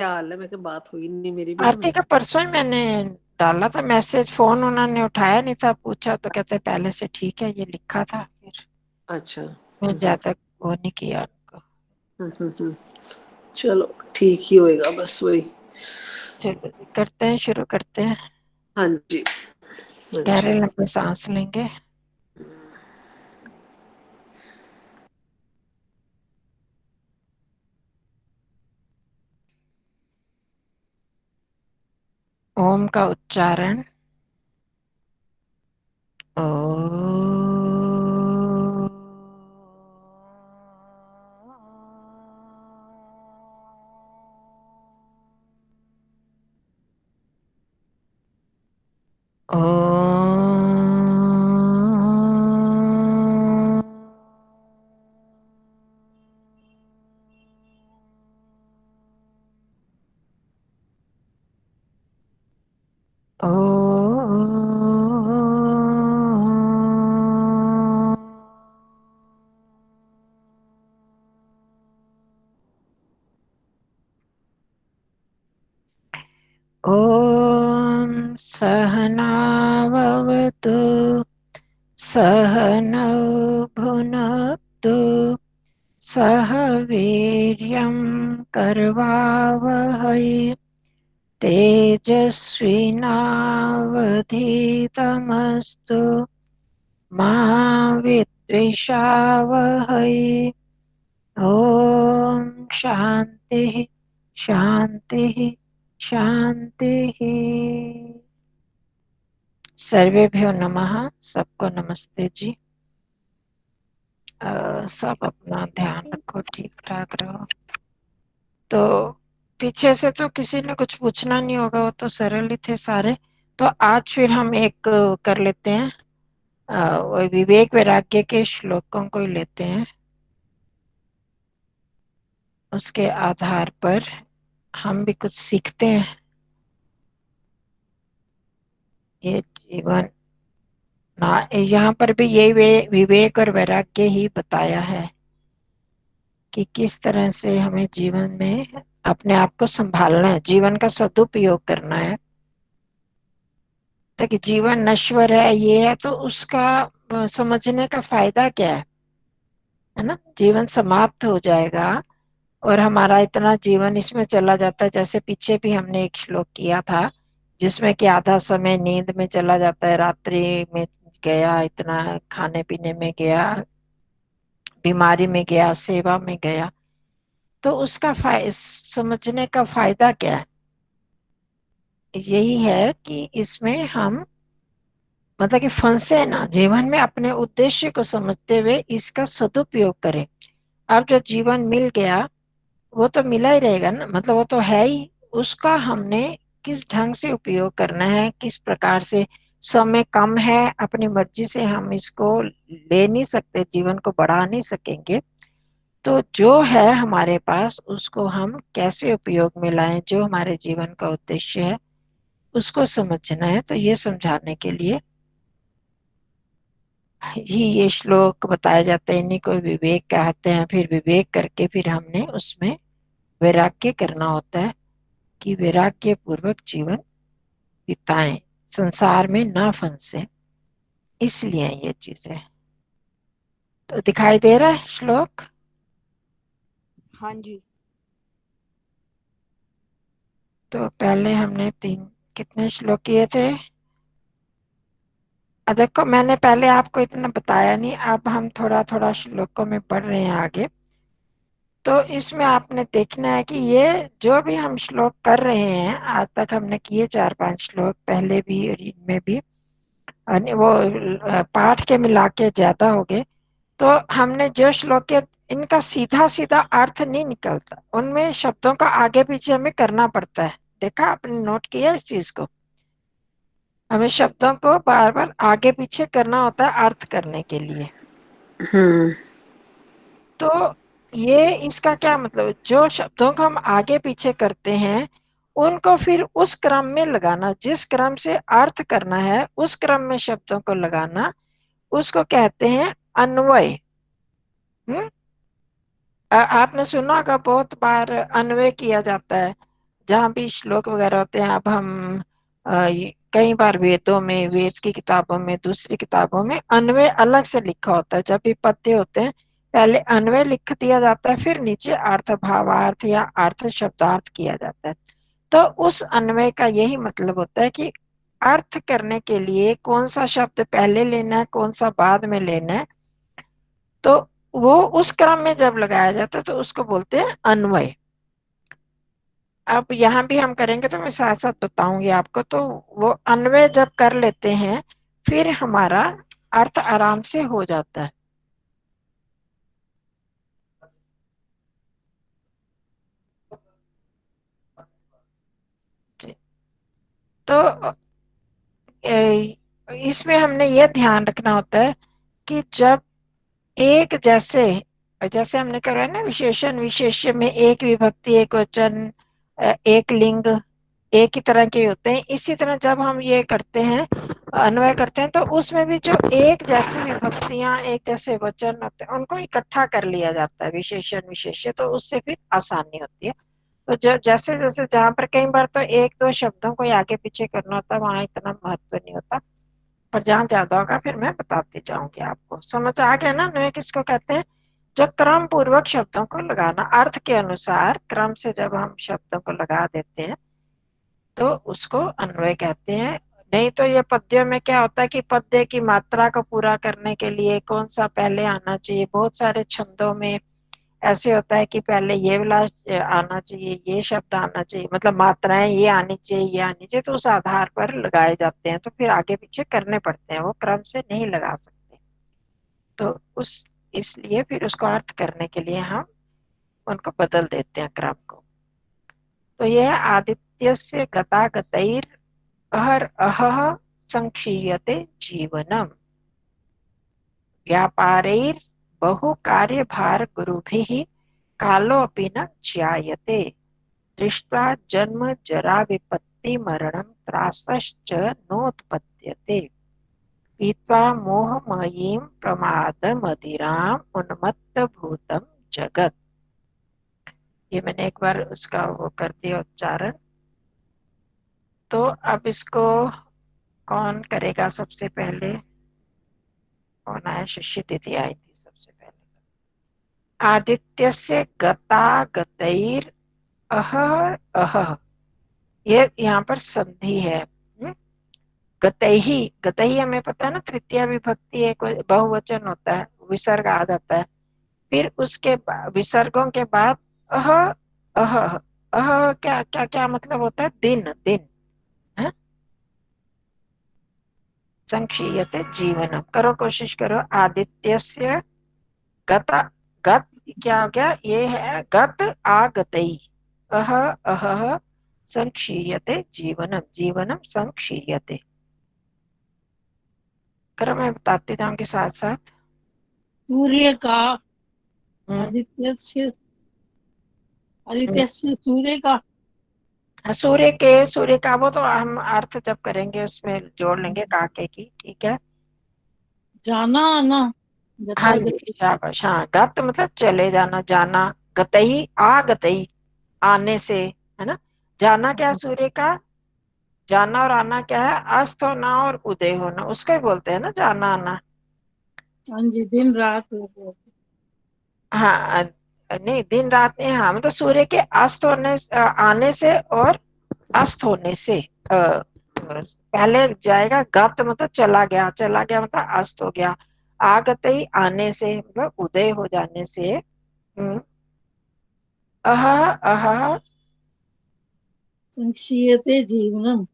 हाल है? मैं क्या बात हुई नहीं मेरी भी आरती उन्होंने। का परसों ही मैंने डाला था मैसेज, फोन उन्होंने उठाया नहीं था, पूछा तो कहते पहले से ठीक है, ये लिखा था। फिर अच्छा। मैं ज्यादा वो नहीं किया उनको। हम्म। चलो ठीक ही होएगा बस वही। चलो जी, करते हैं, शुरू करते हैं। हाँ जी। हाँ गहरे जी। लंबे सांस लेंगे। ओम का उच्चारण। ओ। ॐ सहनाववतु सहनौ भुनक्तु सह वीर्यं करवावहै तेजस्विनावधीतमस्तु मा विद्विषावहै। ॐ शान्तिः शान्तिः शान्तिः। सर्वेभ्यो नमः। सबको नमस्ते जी। सब अपना ध्यान रखो, ठीक ठाक रहो। तो पीछे से तो किसी ने कुछ पूछना नहीं होगा, वो तो सरल ही थे सारे। तो आज फिर हम एक कर लेते हैं, वो विवेक वैराग्य के श्लोकों को ही लेते हैं। उसके आधार पर हम भी कुछ सीखते हैं। ये जीवन ना, यहाँ पर भी यही विवेक और वैराग्य ही बताया है कि किस तरह से हमें जीवन में अपने आप को संभालना है, जीवन का सदुपयोग करना है। ताकि जीवन नश्वर है ये है तो उसका समझने का फायदा क्या है ना। जीवन समाप्त हो जाएगा और हमारा इतना जीवन इसमें चला जाता है। जैसे पीछे भी हमने एक श्लोक किया था जिसमें कि आधा समय नींद में चला जाता है, रात्रि में गया, इतना खाने पीने में गया, बीमारी में गया, सेवा में गया। तो उसका समझने का फायदा क्या है? यही है कि इसमें हम मतलब कि फंसे ना, जीवन में अपने उद्देश्य को समझते हुए इसका सदुपयोग करें। अब जो जीवन मिल गया वो तो मिला ही रहेगा ना, मतलब वो तो है ही। उसका हमने किस ढंग से उपयोग करना है, किस प्रकार से। समय कम है, अपनी मर्जी से हम इसको ले नहीं सकते, जीवन को बढ़ा नहीं सकेंगे। तो जो है हमारे पास उसको हम कैसे उपयोग में लाएं, जो हमारे जीवन का उद्देश्य है उसको समझना है। तो ये समझाने के लिए ही ये श्लोक बताए जाते हैं, इन्हीं को विवेक कहते हैं। फिर विवेक करके फिर हमने उसमें वैराग्य करना होता है कि वैराग्य पूर्वक जीवन बिताएं, संसार में ना फंसे। इसलिए ये चीजें तो दिखाई दे रहा है श्लोक। हाँ जी। तो पहले हमने तीन कितने श्लोक किए थे? देखो मैंने पहले आपको इतना बताया नहीं, अब हम थोड़ा थोड़ा श्लोकों में पढ़ रहे हैं आगे। तो इसमें आपने देखना है कि ये जो भी हम श्लोक कर रहे हैं, आज तक हमने किए 4-5 श्लोक, पहले भी और इनमें भी, वो पाठ के मिला के ज्यादा हो गए। तो हमने जो श्लोक के, इनका सीधा सीधा अर्थ नहीं निकलता, उनमें शब्दों का आगे पीछे हमें करना पड़ता है। देखा आपने, नोट किया इस चीज को? हमें शब्दों को बार बार आगे पीछे करना होता है अर्थ करने के लिए। हम्म। तो ये इसका क्या मतलब है, जो शब्दों को हम आगे पीछे करते हैं उनको फिर उस क्रम में लगाना, जिस क्रम से अर्थ करना है उस क्रम में शब्दों को लगाना, उसको कहते हैं अन्वय। हम्म। आपने सुना होगा बहुत बार अन्वय किया जाता है। जहाँ भी श्लोक वगैरह होते हैं, अब हम कई बार वेदों में, वेद की किताबों में, दूसरी किताबों में अन्वय अलग से लिखा होता है। जब भी पद्य होते हैं पहले अन्वय लिख दिया जाता है, फिर नीचे अर्थ भावार्थ या अर्थ शब्दार्थ किया जाता है। तो उस अन्वय का यही मतलब होता है कि अर्थ करने के लिए कौन सा शब्द पहले लेना है, कौन सा बाद में लेना है, तो वो उस क्रम में जब लगाया जाता है तो उसको बोलते हैं अन्वय। अब यहाँ भी हम करेंगे तो मैं साथ साथ बताऊंगी आपको। तो वो अन्वय जब कर लेते हैं फिर हमारा अर्थ आराम से हो जाता है। तो इसमें हमने ये ध्यान रखना होता है कि जब एक जैसे जैसे हमने करा है ना, विशेषण विशेष्य में एक विभक्ति एक वचन एक लिंग एक ही तरह के होते हैं, इसी तरह जब हम ये करते हैं अन्वय करते हैं तो उसमें भी जो एक जैसी विभक्तियां एक जैसे वचन होते हैं उनको इकट्ठा कर लिया जाता है विशेषण विशेष्य, तो उससे फिर आसानी होती है। तो जैसे जैसे जहां पर कई बार तो एक दो शब्दों को आगे पीछे करना होता है वहां इतना महत्व नहीं होता, पर जहाँ ज्यादा होगा फिर मैं बताती जाऊंगी। आपको समझ आ गया ना अन्वय किसको कहते हैं? जो क्रम पूर्वक शब्दों को लगाना, अर्थ के अनुसार क्रम से जब हम शब्दों को लगा देते हैं तो उसको अन्वय कहते हैं। नहीं तो ये पद्यों में क्या होता है कि पद्य की मात्रा को पूरा करने के लिए कौन सा पहले आना चाहिए, बहुत सारे छंदों में ऐसे होता है कि पहले ये वाला आना चाहिए, ये शब्द आना चाहिए, मतलब मात्राएं ये आनी चाहिए ये आनी चाहिए, तो उस आधार पर लगाए जाते हैं, तो फिर आगे पीछे करने पड़ते हैं, वो क्रम से नहीं लगा सकते। तो उस इसलिए फिर उसको अर्थ करने के लिए हम उनको बदल देते हैं क्रम को। तो यह आदित्य से गतागतैर अहर अहह संक्षीयते जीवनम व्यापारैर बहु कार्यभार गुरुभिः कालोऽपि न ज्यायते दृष्ट्वा जन्म जरा विपत्ति मरणं त्रासश्च नोत्पद्यते पीत्वा मोहमयीं प्रमादमदिराम् उन्मत्तभूतं जगत्। ये मैंने एक बार उसका वो कर दिया उच्चारण। तो अब इसको कौन करेगा सबसे पहले? कौन आया? शिष्य तिथि आई थी सबसे पहले। आदित्य से गता गतैर अह अह, ये यहाँ पर संधि है। गतैहि, गतैहि हमें पता है ना, तृतीया विभक्ति एक बहुवचन होता है, विसर्ग आ जाता है, फिर उसके विसर्गों के बाद अह अह अह, क्या क्या क्या मतलब होता है? दिन दिन है? संक्षीयते जीवनम, करो कोशिश करो। आदित्यस्य गत, गत क्या हो गया? ये है गत आगतई, अह अह संक्षीयते जीवनम, जीवनम संक्षीयते। करो, मैं बताती जाऊंगी साथ साथ। सूर्य का, आदित्य से, आदित्य से सूर्य का, सूर्य का वो तो हम अर्थ जब करेंगे उसमें जोड़ लेंगे काके की, ठीक है। जाना आना, हाँ गता जी, गति, शाबाश। हाँ, गत मतलब चले जाना, जाना। गतई आ गतई, आने से, है ना। जाना क्या सूर्य का? जाना और आना क्या है? अस्त होना और उदय होना, उसको ही बोलते हैं ना जाना आना। हाँ जी, दिन रात हाँ, नहीं दिन रात नहीं, हाँ मतलब सूर्य के अस्त होने आने से और अस्त होने से पहले जाएगा। गत मतलब चला गया, चला गया मतलब अस्त हो गया। आगत ही आने से मतलब उदय हो जाने से। अह अह, संक्षीयते जीवनम,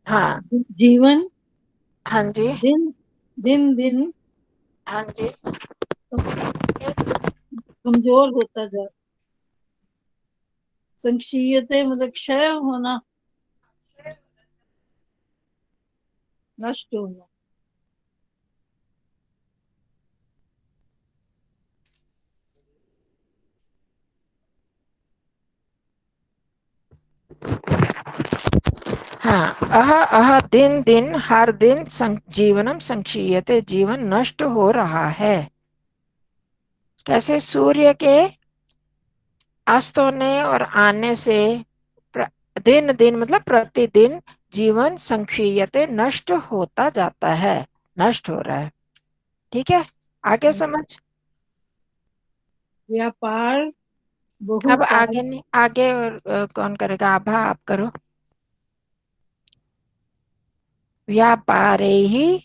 हाँ जीवन हाँ जी, दिन दिन दिन हाँ जी। कमजोर होता जा, संक्षीयते मतलब क्षय होना, नष्ट होना। हाँ, अह अह दिन दिन, हर दिन जीवनम संक्षीयते, जीवन नष्ट हो रहा है। कैसे? सूर्य के अस्त होने और आने से दिन दिन मतलब प्रतिदिन जीवन संक्षीयते नष्ट होता जाता है, नष्ट हो रहा है। ठीक है, आगे समझ। व्यापार अब बहुकाल आगे नहीं, आगे और कौन करेगा? आभा, आप करो। व्यापारे ही,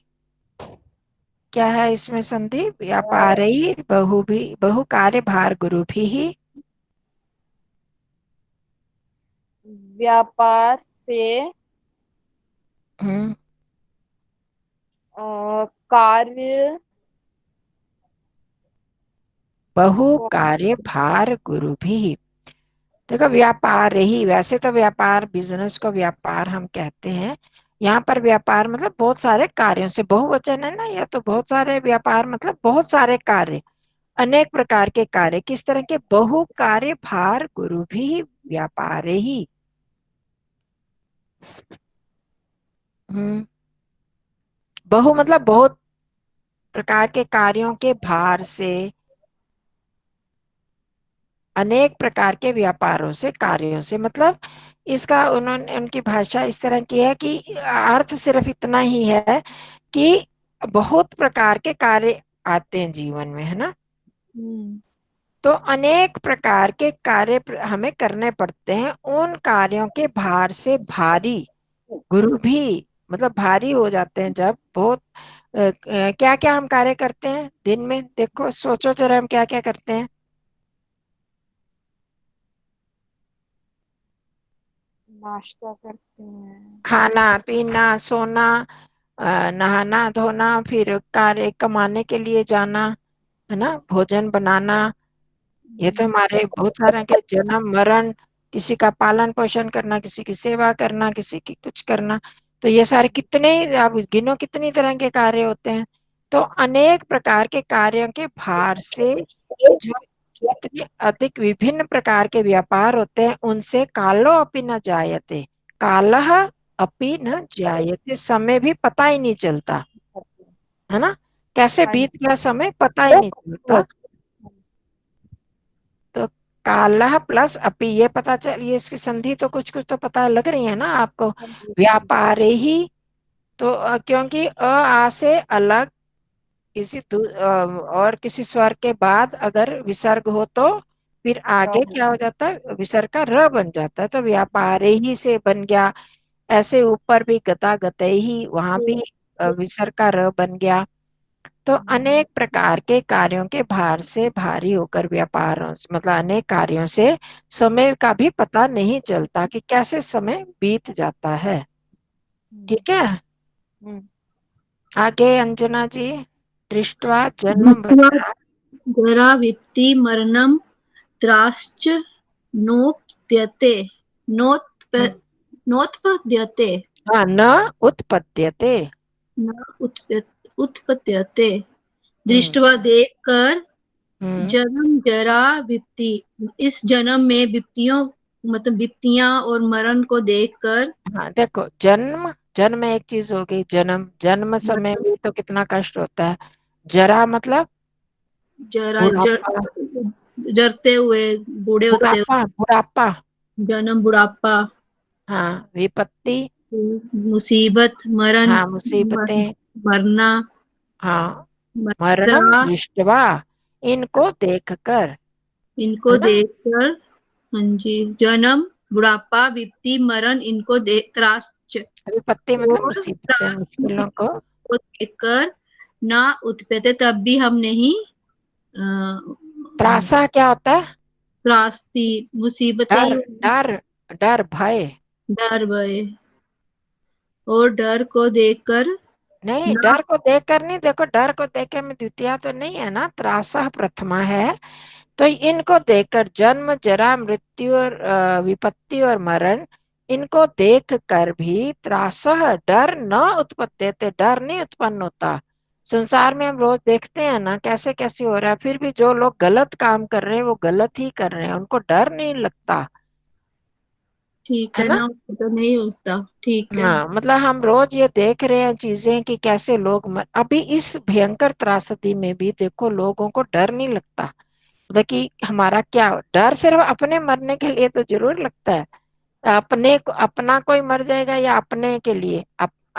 क्या है इसमें संधि? व्यापारे ही बहु भी, बहु कार्य भार गुरु भी ही। व्यापार से हम्म, कार्य बहु को कार्य भार गुरु भी। देखो, व्यापार ही, वैसे तो व्यापार, बिजनेस को व्यापार हम कहते हैं। यहाँ पर व्यापार मतलब बहुत सारे कार्यों से, बहुवचन है ना, या तो बहुत सारे व्यापार मतलब बहुत सारे कार्य, अनेक प्रकार के कार्य। किस तरह के? बहु कार्य भार गुरु भी व्यापार ही। हम्म, बहु मतलब बहुत प्रकार के कार्यों के भार से, अनेक प्रकार के व्यापारों से, कार्यों से, मतलब इसका उन्होंने, उनकी भाषा इस तरह की है कि अर्थ सिर्फ इतना ही है कि बहुत प्रकार के कार्य आते हैं जीवन में, है ना। तो अनेक प्रकार के कार्य हमें करने पड़ते हैं, उन कार्यों के भार से भारी गुरु भी, मतलब भारी हो जाते हैं जब बहुत। क्या क्या हम कार्य करते हैं दिन में? देखो, सोचो जरा, हम क्या क्या करते हैं? नाश्ता करते हैं। खाना पीना, सोना, नहाना धोना, फिर कार्य कमाने के लिए जाना, है ना, भोजन बनाना। ये तो हमारे बहुत सारे के जन्म मरण, किसी का पालन पोषण करना, किसी की सेवा करना, किसी की कुछ करना। तो ये सारे कितने, आप गिनो कितनी तरह के कार्य होते हैं। तो अनेक प्रकार के कार्यों के भार से जो इतने अधिक विभिन्न प्रकार के व्यापार होते हैं, उनसे कालो अपि न जायते, कालः अपि न जायते, समय भी पता ही नहीं चलता, है ना। कैसे हाँ बीत गया समय पता ही नहीं चलता। तो कालः प्लस अपि, ये पता चल, ये इसकी संधि तो कुछ कुछ तो पता लग रही है ना आपको। व्यापारे ही, तो क्योंकि आ से अलग किसी और किसी स्वर के बाद अगर विसर्ग हो तो फिर आगे क्या हो जाता है? विसर्ग का र बन जाता है, तो व्यापारे ही से बन गया। ऐसे ऊपर भी गता गते ही, वहां भी विसर्ग का र बन गया। तो अनेक प्रकार के कार्यों के भार से भारी होकर व्यापारों से, मतलब अनेक कार्यों से समय का भी पता नहीं चलता कि कैसे समय बीत जाता है। ठीक है, आगे अंजना जी। दृष्ट्वा जन्म दृष्ट्वा मृत्युः। जरा विप्ति मरणम त्राश्च नोप्यते नोत्प नोत्पद्यते हाँ, न उत्पद्यते। न उत्पद्यते। हम्म दृष्टवा देखकर, हम्म जन्म जरा विपत्ति, इस जन्म में विपत्तियों मतलब विपत्तियां और मरण को देखकर, हाँ, देखो, जन्म, जन्म एक चीज हो गई, जन्म, जन्म समय मरण भी तो कितना कष्ट होता है। जरा मतलब जरा बुढ़ापा, जरते हुए, बूढ़े होते हुए, बुढ़ापा बुढ़ापा। जन्म बुढ़ापा, हाँ, विपत्ति। मुसीबत, मरण, हाँ, मुसीबतें। मरना, हाँ, मरणम मत्सरा, दृष्टवा, इनको देखकर, इनको है ना। देखकर। हाँ जी, जन्म बुढ़ापा विपत्ति मरण इनको देख त्रास विपत्ति मतलब और मुसीबतें, त्रास मुश्किलों को। को देखकर ना उत्पीड़ित, तब भी हम नहीं त्रासा क्या होता है? त्रासती, मुसीबतें ही डर, डर, डर, भय। डर भय, और डर को देखकर नहीं, ना डर को देखकर नहीं, देखो, डर को देखकर में द्वितीया तो नहीं है ना, त्रासः प्रथमा है। तो इनको देखकर, जन्म जरा मृत्यु और विपत्ति और मरण, इनको देख कर भी त्रासः, डर न उत्पत्ति, डर नहीं उत्पन्न होता। संसार में हम रोज देखते हैं ना कैसे कैसे हो रहा है, फिर भी जो लोग गलत काम कर रहे हैं वो गलत ही कर रहे हैं, उनको डर नहीं लगता, ठीक है है ना। ना, उसको तो नहीं होता। ठीक है। हाँ, मतलब हम रोज ये देख रहे हैं चीजें कि कैसे लोग अभी इस भयंकर त्रासदी में भी देखो लोगों को डर नहीं लगता। मतलब कि हमारा क्या डर, सिर्फ अपने मरने के लिए तो जरूर लगता है, अपने को, अपना कोई मर जाएगा या अपने के लिए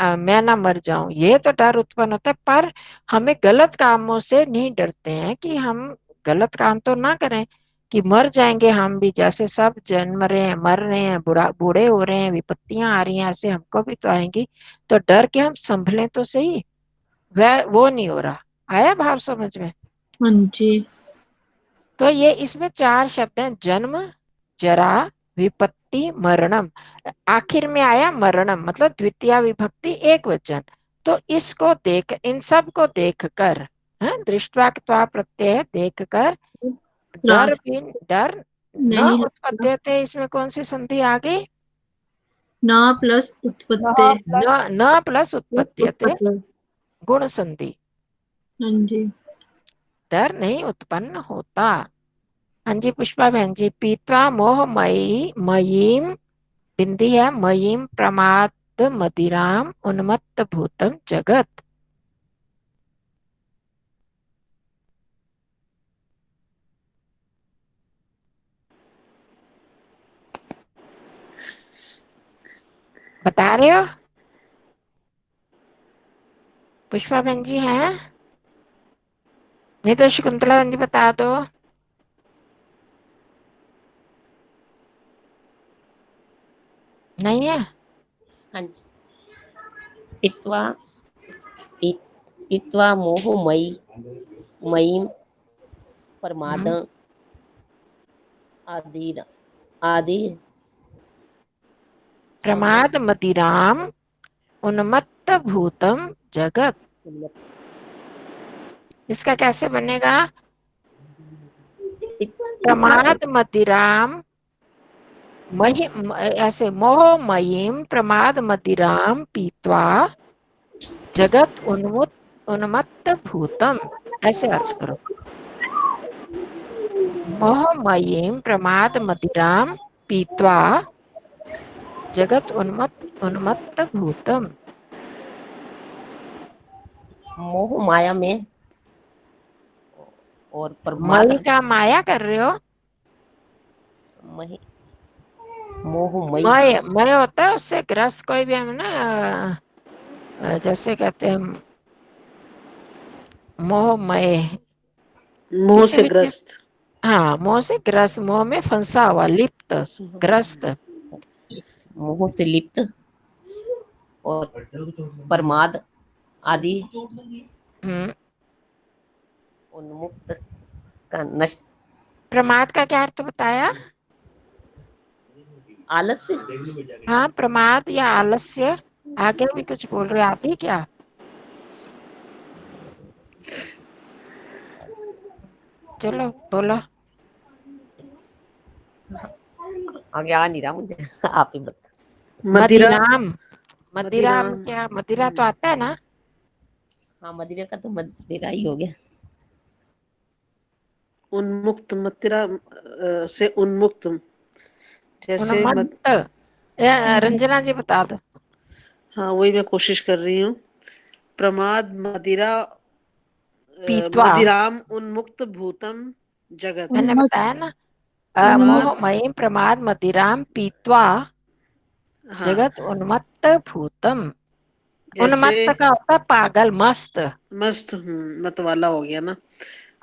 मैं ना मर जाऊं, ये तो डर उत्पन्न होता है। पर हमें गलत कामों से नहीं डरते हैं कि हम गलत काम तो ना करें, कि मर जाएंगे हम भी, जैसे सब जन्म रहे हैं, मर रहे हैं, बुढ़ा बूढ़े हो रहे हैं, विपत्तियां आ रही हैं, ऐसे हमको भी तो आएंगी। तो डर के हम संभलें तो सही, वह वो नहीं हो रहा। आया भाव समझ में? हाँ जी। तो ये इसमें 4 शब्द हैं, जन्म, जरा, विपत्ति, मरणम। आखिर में आया मरणम, मतलब द्वितीय विभक्ति एक वचन। तो इसको देख, इन सब को देख कर, दृष्टवा त्वा प्रत्यय देख कर, डर त्रास भी, डर न नहीं लगता। उत्पद्यते, इसमें कौन सी संधि आ गई? ना प्लस उत्पत्ति। नह प्लस न प्लस उत्पद्यते, उत्पत्ति। गुण संधि। हाँ जी। डर नहीं उत्पन्न होता। हाँ जी पुष्पा बहन जी, पीत्वा मोह मयी मयीम, बिंदी है, मयीम प्रमाद मदिराम उन्मत्त भूतम जगत। बता रहे हो पुष्पा बहन जी? हैं नहीं तो शकुंतला बहन जी बता दो। नहीं है? हाँ जी। पित्वा पि- पित्वा मोह मई मयीम प्रमाद आदि आदि प्रमाद मदिराम उन्मत्त भूतम जगत। इसका कैसे बनेगा? प्रमाद मदिराम मही, ऐसे मोह मयीम प्रमाद मदिराम पीत्वा जगत उन्मत्त भूतम, ऐसे अर्थ करो। मोह मयीम प्रमाद मदिराम पीत्वा जगत उन्मत्त भूतम। मोह माया में और प्रमाद मई का माया कर रहे हो? मही मोह मई मय होता है उससे ग्रस्त कोई भी, हम ना जैसे कहते हैं मोहमय, मोह किसी से भी चीज, ग्रस्त। हाँ मोह से ग्रस्त, मोह में फंसा हुआ, लिप्त, ग्रस्त। मोह से लिप्त और प्रमाद आदि हम्म। उन्मुक्त का नष्ट। प्रमाद का क्या अर्थ बताया? आलस्य। हाँ, प्रमाद या आलस्य। आगे भी कुछ बोल रहे, आदि क्या? चलो बोलो। आगे आ नहीं रहा मुझे, आप ही बता। मदिरा। मदिराम, मदिराम मदिराम। क्या? मदिरा तो आता है ना? हाँ मदिरा का तो मदिरा ही हो गया। उन्मुक्त, मदिरा से उन्मुक्त, जैसे उन्मत्त, रंजना जी बता दो। हाँ वही मैं कोशिश कर रही हूँ। प्रमाद मदिरा पीत्वा, मदिराम उन्मुक्त भूतम जगत। मैंने उन्मत्त। बताया ना, प्रमाद, मोहमयी प्रमाद मदिराम पीत्वा हाँ जगत उन्मत्त भूतम। जैसे उन्मत्त का होता है पागल, मस्त। मस्त, मतवाला हो गया ना।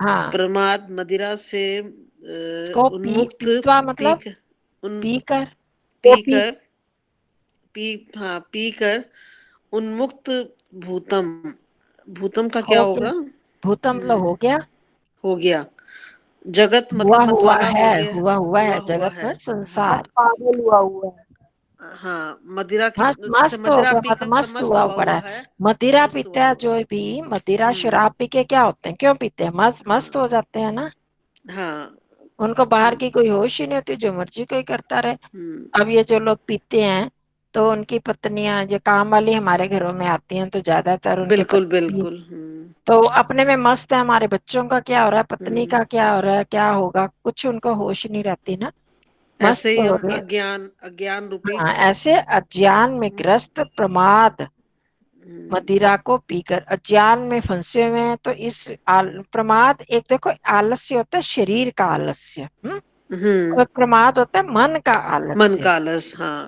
हाँ, प्रमाद मदिरा से को उन्मुक्त, पीत्वा पी मतलब उन पी कर, पी कर पी हाँ पी कर उन्मुक्त भूतम। भूतम का क्या हो गया, होगा? भूतम मतलब हो गया, हो गया। जगत हुआ मतलब हुआ मतवाला है, हो गया। हुआ है, हुआ जगत है। में हाँ संसार। पागल हुआ हुआ है। हाँ मदिरा की, मस्त जैसे मस्त हो मदिरा गया, पीकर मस्त मस्त हुआ हुआ पड़ा हुआ है। है। मदिरा मस्त हुआ पीता है हुआ। जो भी, मदिरा हम्म। शराब पी के क्या होते हैं, क्यों पीते हैं? मस्त मस्त हो हाँ। जाते हैं ना। हाँ। उनको बाहर की कोई होश ही नहीं होती, जो मर्जी कोई करता रहे। हम्म। अब ये जो लोग पीते हैं, तो उनकी पत्नियां जो काम वाली हमारे घरों में आती हैं, तो ज्यादातर उनके बिल्कुल पति बिल्कुल। तो अपने में मस्त है, हमारे बच्चों का क्या हो रहा है, पत्नी हम्म। का क्या हो रहा है, क्या होगा, कुछ उनको होश नहीं रहती ना, मस्त ऐसे ही हो हम रहे हैं। अज्ञान, अज्ञान रूपी। हाँ, ऐसे अज्ञान में ग्रस्त प्रमाद हम्म, मदिरा को पीकर अज्ञान में फंसे हुए हैं। तो इस प्रमाद, एक देखो आलस्य होता है शरीर का आलस्य, और प्रमाद होता है मन का मन आलस्य। का आलस, हाँ।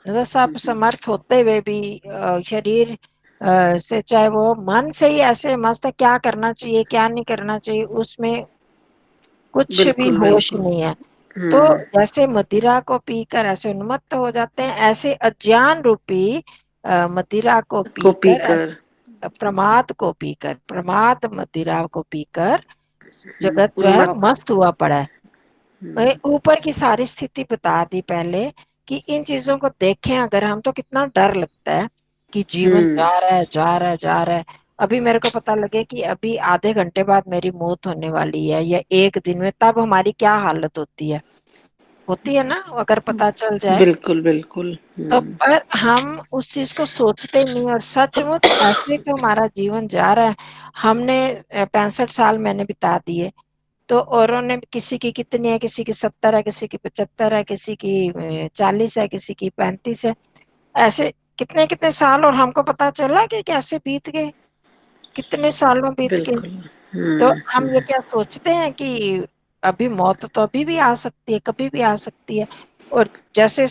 मतलब सब समर्थ होते हुए भी शरीर से, चाहे वो मन से ही ऐसे मस्त है, क्या करना चाहिए क्या नहीं करना चाहिए, उसमें कुछ भी बिल्कुल होश बिल्कुल। नहीं है। तो जैसे मदिरा को पीकर ऐसे उन्मत्त हो जाते हैं, ऐसे अज्ञान रूपी मदिरा को को पीकर, पीकर प्रमाद को पीकर, प्रमाद मदिरा को पीकर जगत जो है वो उन्मत्त। मस्त हुआ पड़ा है। मैंने ऊपर की सारी स्थिति बता दी पहले कि इन चीजों को देखें अगर हम तो कितना डर लगता है कि जीवन जा रहा है जा रहा है जा रहा है। अभी मेरे को पता लगे कि अभी आधे घंटे बाद मेरी मौत होने वाली है या एक दिन में, तब हमारी क्या हालत होती है ना, अगर पता चल जाए बिल्कुल बिल्कुल। तो। पर हम उस चीज को सोचते ही नहीं, और सचमुच ऐसे तो हमारा जीवन जा रहा है। हमने 65 साल मैंने बिता दिए, तो औरों ने किसी की कितनी है, किसी की 70 है, किसी की 75 है, किसी की 40 है, किसी की 35 है, ऐसे कितने कितने साल, और हमको पता चला कि कैसे बीत गए, कितने सालों बीत गए। बिल्कुल। तो हम ये क्या सोचते हैं कि अभी मौत तो अभी भी आ सकती है, कभी भी आ सकती है। और जैसे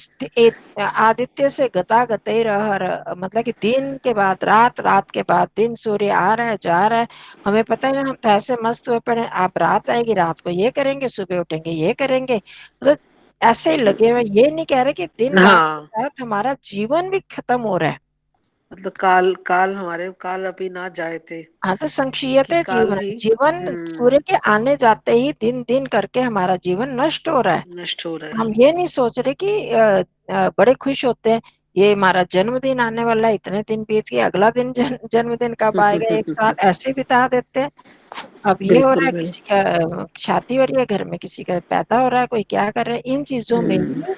आदित्य से गता गते मतलब कि दिन के बाद रात, रात के बाद दिन, सूर्य आ रहा है जा रहा है, हमें पता है ना, हम तो ऐसे मस्त हुए पड़े, आप रात आएगी रात को ये करेंगे, सुबह उठेंगे ये करेंगे, मतलब ऐसे ही लगे हुए। ये नहीं कह रहे कि दिन रात के हाँ, साथ हमारा जीवन भी खत्म हो रहा है। मतलब काल काल हमारे काल अभी ना जाए थे हाँ, तो कि संक्षीयते काल जीवन, भी जीवन सूर्य के आने जाते ही दिन दिन करके हमारा जीवन नष्ट हो रहा है। नष्ट हो रहा है। हम ये नहीं सोच रहे कि बड़े खुश होते हैं, ये हमारा जन्मदिन आने वाला है, इतने दिन बीत गए, अगला दिन जन्मदिन कब आएगा, एक साल ऐसे बिता देते हैं। अब ये हो रहा बिल्कुल है, बिल्कुल। किसी का शादी हो रही है घर में, किसी का पैदा हो रहा है, कोई क्या कर रहा है, इन चीजों में ही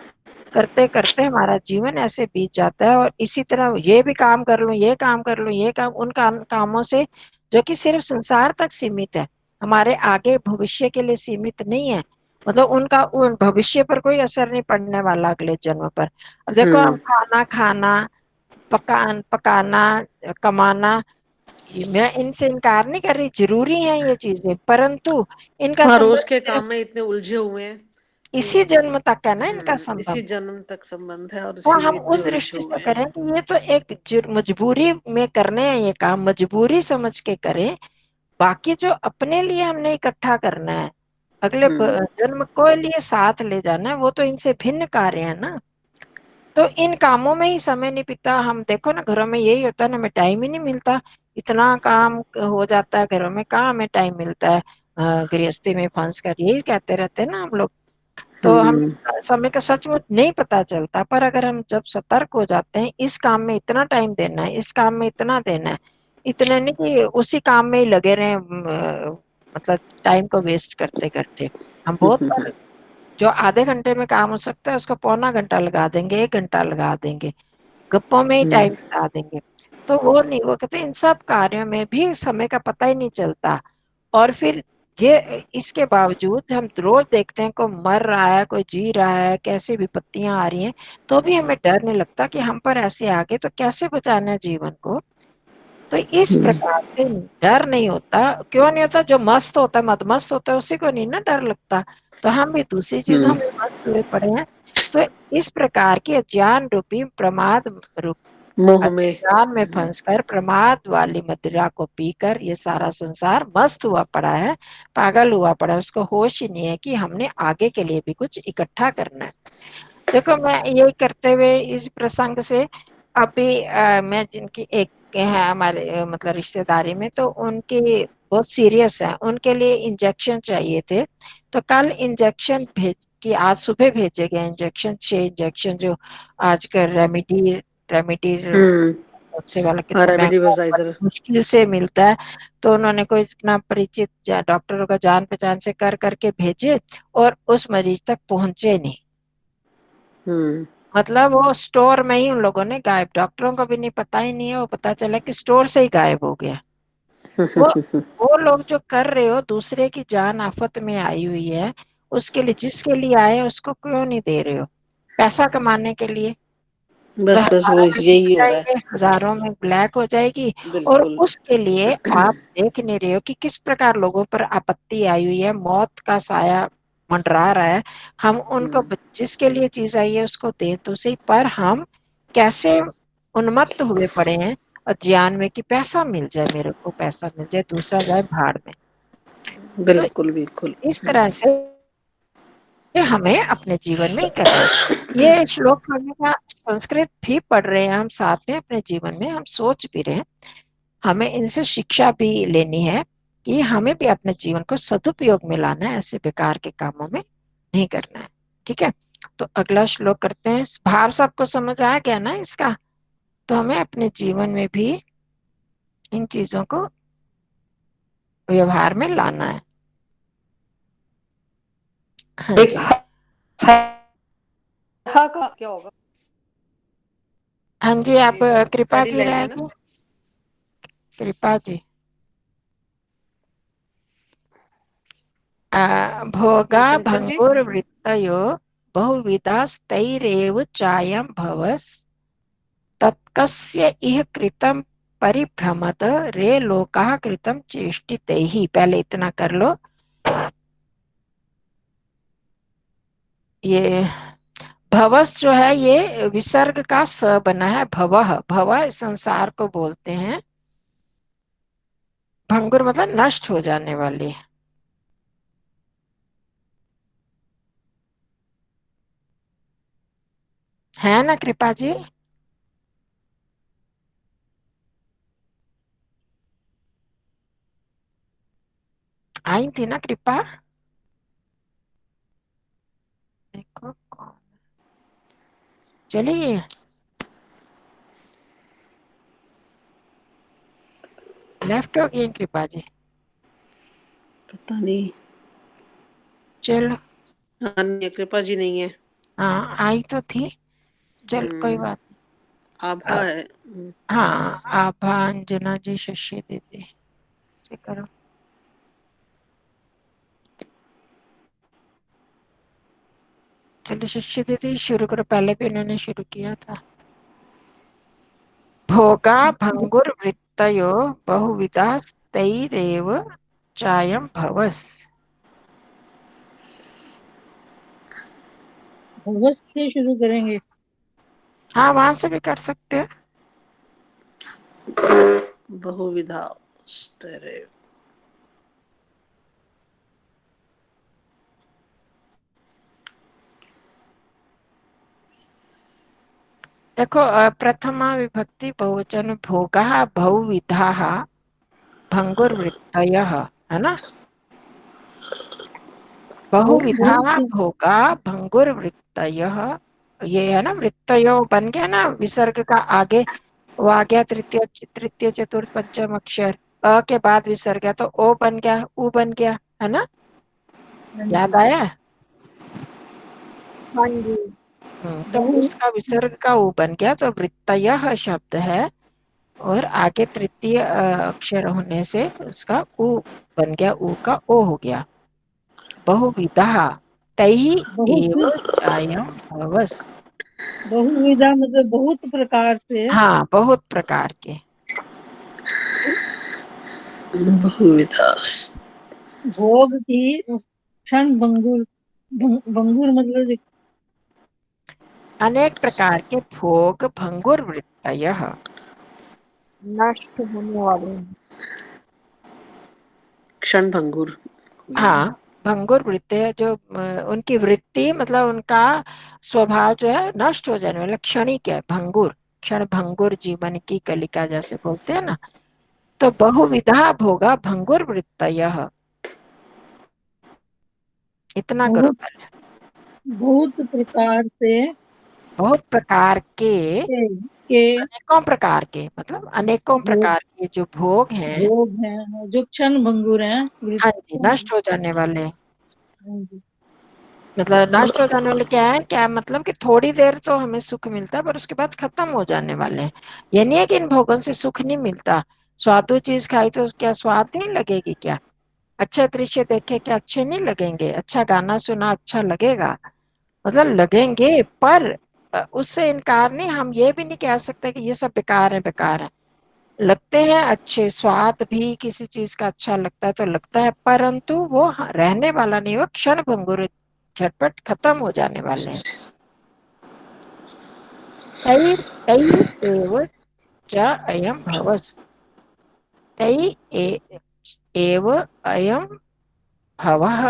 करते करते हमारा जीवन ऐसे बीत जाता है। और इसी तरह ये भी काम कर लूं, ये काम कर लूं, ये काम, उन कामों से जो कि सिर्फ संसार तक सीमित है, हमारे आगे भविष्य के लिए सीमित नहीं है। मतलब उनका उन भविष्य पर कोई असर नहीं पड़ने वाला अगले जन्म पर। अब देखो, हम खाना खाना, पकाना, कमाना, मैं इनसे इनकार नहीं कर रही, जरूरी है ये चीजें, परंतु इनका हाँ, रोज संबंध के सिर्फ काम में इतने उलझे हुए हैं कि इसी जन्म तक है ना इनका इसी संबंध। जन्म तक संबंध है और तो इसी में हम इतने उस उलझे दृष्टि से हुए करें हैं। कि ये तो एक मजबूरी में करने हैं, ये काम मजबूरी समझ के करें। बाकी जो अपने लिए हमने इकट्ठा करना है, अगले जन्म को लिए साथ ले जाना है, वो तो इनसे भिन्न कार्य है ना। तो इन कामों में ही समय नहीं बीतता। हम देखो ना, घरों में यही होता है ना, हमें टाइम ही नहीं मिलता, इतना काम हो जाता है घरों में, कहाँ हमें टाइम मिलता है। गृहस्थी में फंस कर यही कहते रहते हैं ना हम लोग। तो हम समय का सचमुच नहीं पता चलता, पर अगर हम जब सतर्क हो जाते हैं, इस काम में इतना टाइम देना है, इस काम में इतना देना है, इतने नहीं कि उसी काम में ही लगे रहे, मतलब टाइम को वेस्ट करते करते हम बहुत बार जो आधे घंटे में काम हो सकता है उसको पौना घंटा लगा देंगे, 1 घंटा लगा देंगे, गप्पों में ही टाइम बिता देंगे। तो वो नहीं, वो कहते इन सब कार्यों में भी समय का पता ही नहीं चलता। और फिर ये इसके बावजूद हम रोज देखते हैं कोई मर रहा है, कोई जी रहा है, कैसी विपत्तियां आ रही हैं, तो भी हमें डर नहीं लगता कि हम पर ऐसे आगे तो कैसे बचाना है जीवन को। तो इस प्रकार से डर नहीं होता। क्यों नहीं होता? जो मस्त होता है, मदमस्त होता है, उसी को नहीं ना डर लगता। तो हम भी दूसरी चीजों में मस्त हुए पड़े हैं। तो इस प्रकार की अज्ञान रूपी प्रमाद रूप मोह में। अज्ञान में फंसकर प्रमाद वाली मदिरा को पीकर ये सारा संसार मस्त हुआ पड़ा है, पागल हुआ पड़ा है। उसको होश ही नहीं है कि हमने आगे के लिए भी कुछ इकट्ठा करना है। देखो, मैं यही करते हुए इस प्रसंग से अभी मैं जिनकी एक है हमारे मतलब रिश्तेदारी में, तो उनकी बहुत सीरियस है, उनके लिए इंजेक्शन चाहिए थे। तो कल इंजेक्शन भेज कि आज सुबह भेजे गए इंजेक्शन, 6 इंजेक्शन जो आजकल रेमिडीर से वाला हाँ, कितना रेमेडी महंगा वर्साइजर। बड़ी मुश्किल से मिलता है। तो उन्होंने कोई अपना परिचित डॉक्टरों का जान पहचान से कर करके भेजे, और उस मरीज तक पहुंचे नहीं। मतलब वो स्टोर में ही उन लोगों ने गायब, डॉक्टरों को भी नहीं, पता ही नहीं है, वो पता चला कि स्टोर से ही गायब हो गया। वो वो लोग जो कर रहे हो, दूसरे की जान आफत में आई हुई है, उसके लिए, जिसके लिए आए उसको क्यों नहीं दे रहे हो? पैसा कमाने के लिए। तो बस बस वो हजारों में बिक यही हो रहा है। जाएंगे, हजारों में ब्लैक हो जाएगी। और बिल्कुल। उसके लिए आप देख नहीं रहे हो कि किस प्रकार लोगों पर आपत्ति आई हुई है, मौत का साया मंडरा रहा है, हम उनको जिसके लिए चीज आई है उसको दे तो सही, पर हम कैसे उन्मत्त हुए पड़े हैं और ज्ञान में कि पैसा मिल जाए, मेरे को पैसा मिल जाए, दूसरा जाए भाड़ में। तो बिल्कुल बिल्कुल। इस तरह से हमें अपने जीवन में ही करना है। ये श्लोक पढ़ने का संस्कृत भी पढ़ रहे हैं हम साथ में, अपने जीवन में हम सोच भी रहे हैं, हमें इनसे शिक्षा भी लेनी है कि हमें भी अपने जीवन को सदुपयोग में लाना है, ऐसे बेकार के कामों में नहीं करना है। ठीक है, तो अगला श्लोक करते हैं। भाव सबको समझ आ गया ना इसका? तो हमें अपने जीवन में भी इन चीजों को व्यवहार में लाना है। हाँ एक जी, का क्या होगा? हाँ जी, आप ये जो कृपा पहली जी लाइन है ना, रहेंगे, कृपा जी। भोगा क्या करेंगे? भंगुर्वृत्तयो बहुविधास्तैरेव चायं भवस् तत्कस्य इह कृतं परिभ्रमत रे लोकाः कृतं चेष्टितैः। पहले इतना कर लो। ये भवस जो है ये विसर्ग का स बना है, भवः, भव संसार को बोलते हैं, भंगुर मतलब नष्ट हो जाने वाली। है ना कृपा जी? आई थी ना कृपा? देखो कौन, चलिए लेफ्ट हो गई कृपा जी। पता नहीं। चलो, हाँ नहीं, कृपा जी नहीं है। हाँ आई तो थी, चल कोई बात आभा नहीं। है। हाँ, आभा, अंजना जी, शशि दीदी से करो। चलिए शशि दीदी शुरू करो, पहले भी उन्होंने शुरू किया था। भोगा भंगुर्वृत्तयो बहुविधास्तैरेव चायं भवस्। भगवत से शुरू करेंगे। हाँ, वहां से भी कर सकते हैं। बहुविधा स्तरे। देखो, प्रथमा विभक्ति बहुवचन, भोगा बहुविधाः भंगुर्वृत्तयः, है ना? बहुविधा बहुत भोगा भंगुर्वृत्तयः, ये है ना, वृत्तयो बन गया ना विसर्ग का आगे, वो आ गया तृतीय तृतीय चतुर्थ पंचम अक्षर, अ के बाद विसर्ग है तो ओ बन गया, उ बन गया, है ना? याद आया? हाँ जी। तो उसका विसर्ग का उ बन गया तो वृत्तयः शब्द है, और आगे तृतीय अक्षर होने से उसका उ बन गया, उ का ओ हो गया। बहुविधा तैहि एव बहुत चायं भवस्। बहुविधा मतलब बहुत प्रकार से। हाँ, बहुत प्रकार के। बहुविधा। भोग की क्षण भंगुर, भंगुर मतलब अनेक प्रकार के भोग भंगुर्वृत्तयः। नष्ट होने वाले हैं। क्षण भंगुर हो गया ना। हाँ, भंगुर वृत्ति है जो उनकी वृत्ति मतलब उनका स्वभाव जो है नष्ट हो जाने वाला, क्षणिक है, भंगुर, क्षण भंगुर जीवन की कलिका जैसे बोलते हैं ना। तो बहुविधा भोगा भंगुर वृत्तयः, इतना करो बहुत पहले। बहुत प्रकार से बहुत प्रकार के, के अनेकों प्रकार के मतलब अनेकों भोग प्रकार के जो भोग हैं, भोग हैं जो क्षण भंगुर हैं। हाँ जी, नष्ट हो जाने वाले। हाँ जी। मतलब नष्ट हो जाने वाले क्या है, क्या मतलब कि थोड़ी देर तो हमें सुख मिलता है पर उसके बाद खत्म हो जाने वाले हैं। ये नहीं है कि इन भोगों से सुख नहीं मिलता, स्वादु चीज खाई तो क्या स्वाद नहीं लगेगी क्या? अच्छे दृश्य देखे क्या अच्छे नहीं लगेंगे? अच्छा गाना सुना अच्छा लगेगा, मतलब लगेंगे, पर उससे इनकार नहीं, हम ये भी नहीं कह सकते कि ये सब बेकार है बेकार है। लगते हैं अच्छे, स्वाद भी किसी चीज का अच्छा लगता है तो लगता है, परंतु वो रहने वाला नहीं, वो क्षण भंगुर है, झटपट खत्म हो जाने वाले हैं। तै तै एव च अयम भवस्, तै एव अयम भवः।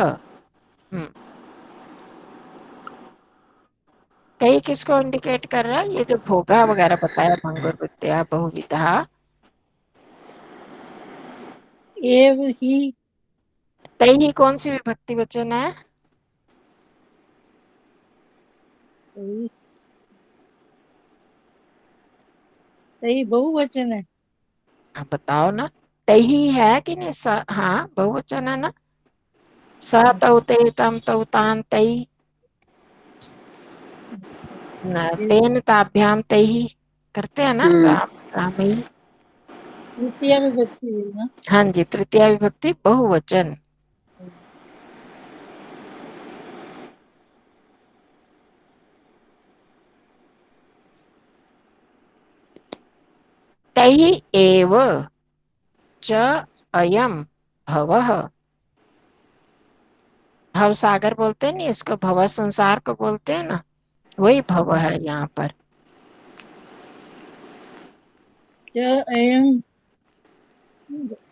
तै किसको इंडिकेट कर रहा है? ये जो भोगा वगैरह बताया, भंगुर विद्या बहुविधा, एव ही तै ही कौन सी विभक्ति वचन है? सही सही बहुवचन है। आप बताओ ना, तै ही है कि नहीं? हाँ बहुवचन है ना। स तौ ते तम तौ तान तै, तेन ताभ्याम तै ही करते हैं ना, राम रामई। तृतीया विभक्ति हुई ना। हाँ जी, तृतीया विभक्ति बहुवचन। तै एव च अयम भवः, भव सागर बोलते हैं नहीं इसको, भव संसार को बोलते हैं ना, वही भव है यहाँ पर। च अयम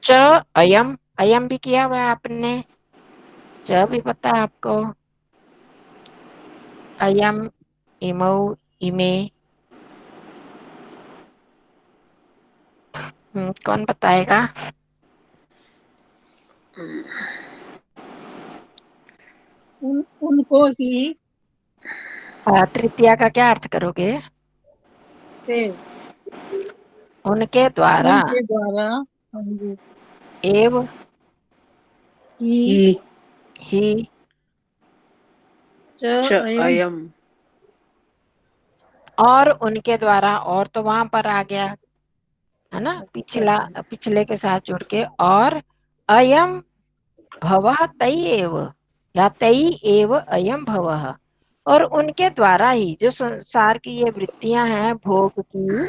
च अयम, अयम भी किया हुआ है आपने, च भी पता है आपको, अयम, इमौ, इमे। कौन बताएगा? उनको ही तृतीया का क्या अर्थ करोगे? से उनके द्वारा। उनके द्वारा। हाँ जी। एव ही ही च च अयम अयम। और उनके द्वारा, और तो वहां पर आ गया है ना, अच्छा पिछला, पिछले के साथ जुड़ के, और अयम भवः तई एव, या तई एव अयम भवः, और उनके द्वारा ही जो संसार की ये वृत्तियां हैं भोग की,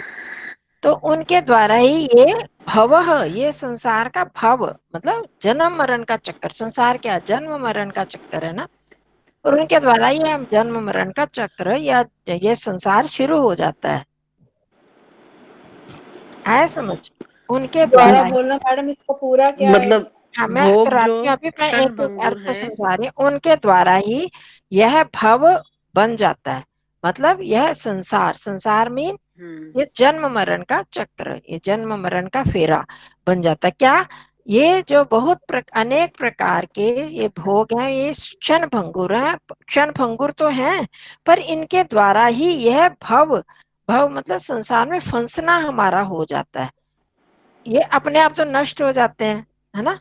तो उनके द्वारा ही ये भवः, ये संसार का भव मतलब जन्म मरण का चक्कर, संसार क्या जन्म मरण का चक्कर है ना, और उनके द्वारा ही हम जन्म मरण का चक्र या ये संसार शुरू हो जाता है समझ, उनके दोबारा द्वारा ही। बोलना मैडम, इसका पूरा क्या है? मतलब हाँ मैं भोग जो कराती हूँ, अभी मैं क्षण एक एक अर्थ भंगुर को है। समझा रही हूँ, उनके द्वारा ही यह भव बन जाता है, मतलब यह संसार, संसार में हम्म ये जन्म मरण का चक्र, ये जन्म मरण का फेरा बन जाता है। क्या ये जो बहुत अनेक प्रकार के ये भोग हैं, ये क्षण भंगुर है, क्षण भंगुर तो हैं, पर इनके द्वारा ही यह भव, भव मतलब संसार में फंसना हमारा हो जाता है, ये अपने आप तो नष्ट हो जाते हैं, है ना,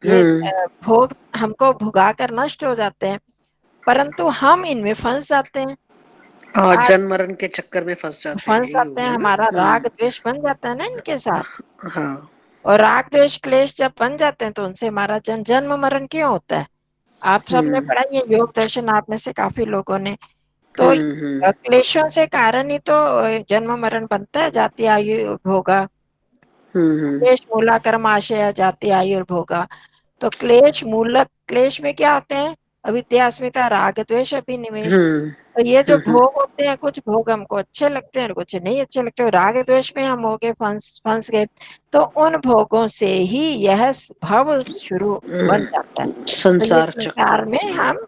ये हम्म भोग हमको भुगा कर नष्ट हो जाते हैं, परंतु हम इनमें फंस जाते हैं, और आज जन्म मरण के चक्कर में फंस जाते हैं, फंस यही हो जाते हैं, गया ना। हमारा राग द्वेष बन जाता है ना इनके साथ, हाँ। और राग द्वेष क्लेश जब बन जाते हैं तो उनसे हमारा जन्म मरण क्यों होता है? आप सबने हम्म पढ़ा, ये योग दर्शन आप में से काफी लोगों ने, तो हम्म क्लेशों से कारण ही तो जन्म मरण बनता है, जाति आयु भोगा, हम्म क्लेश मूला कर्म आशय जाति आयु और भोगा, तो क्लेश मूलक, क्लेश में क्या होते हैं? अविद्या अस्मिता राग द्वेष अभिनिवेश, हम्म तो ये जो हम्म भोग होते हैं, कुछ भोग हमको अच्छे लगते हैं और कुछ नहीं अच्छे लगते, और राग द्वेष में हम हो गए फंस फंस गए, तो उन भोगों से ही यह भव शुरू बन जाता है, तो ये संसार चक्र। संसार में हम